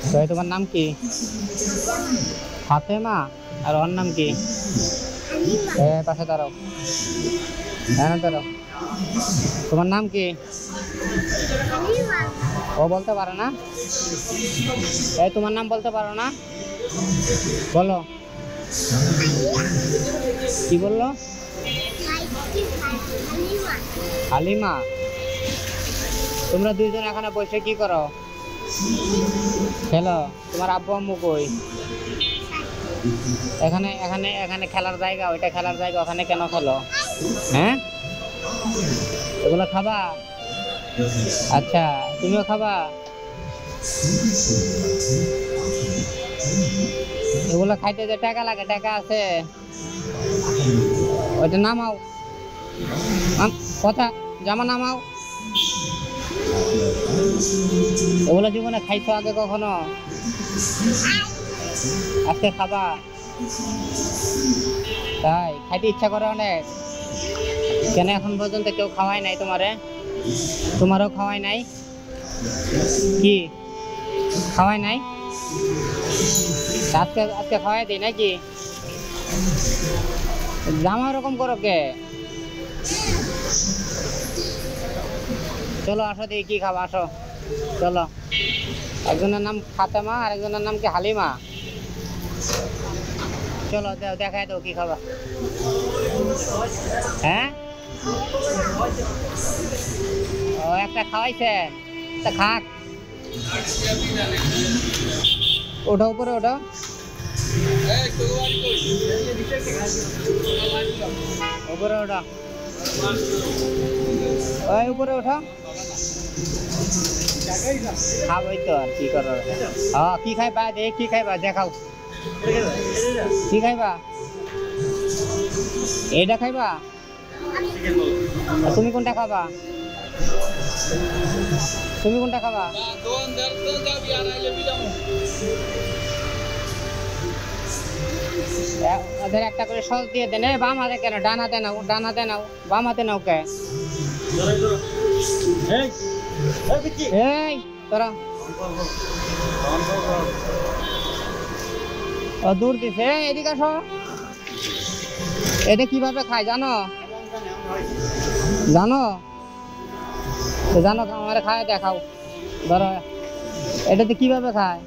তো তোমার নাম কি? ফাতেমা। আর ওর নাম কি? পাশে দাঁড়াও, হ্যাঁ দাঁড়াও। তোমার নাম কি? ও বলতে পারো না? তোমার নাম বলতে পারো না? বলো। কি বললো? হালিমা। তোমরা দুইজন এখানে বসে কি করো? খেলো। তোমার আব্বু আম্মু কই? এখানে এখানে এখানে খেলার জায়গা, ওইটা খেলার জায়গা, ওখানে কেন খেলো? হ্যাঁ, এগুলো খাবা? আচ্ছা, তুমিও খাবা? এগুলো খাইতে যে টাকা লাগে, টাকা আছে? ওইটা নামাও, কথা জামা নামাও। এগুলো জীবনে খাইছো আগে কখনো? আজকে খাবা? তাই খাইতে ইচ্ছা করে অনেক? কেন এখন পর্যন্ত কেউ খাওয়াই নাই তোমারে? তোমারও খাওয়াই নাই? কি খাওয়াই নাই? আজকে আজকে খাওয়াই দিই নাকি? জামা ওরকম করো কে? চলো আসো, দেখি কি খাবা, আসো চলো। একজনের নাম ফাতেমা আর একজনের নাম কি হালিমা। চলো দেখাই দাও কি খাবা। হ্যাঁ, ও একটা খাওয়াইছেন, তা খাক। ওঠো উপরে, ওঠো। উপরে ওঠো, ওই উপরে ওঠো। খাবোই তো, আর কি করো। হ্যাঁ, কি খাইবা দেখ, কি খাইবা দেখাও। কি খাইবা? এইটা খাইবা? তুমি কোনটা খাবা? তুমি কোনটা খাবা? ওদের একটা করে সস দিয়ে দেন। বাম হাতে কেন, ডান হাতে নাও, ডান হাতে নাও, বাম হাতে নাও কে? এই তোরা দূর দিছে, এদিকে আসো। এটা কিভাবে খায় জানো? জানো? জানো, আমার খায় দেখাও। ধরো, এটাতে কিভাবে খায়?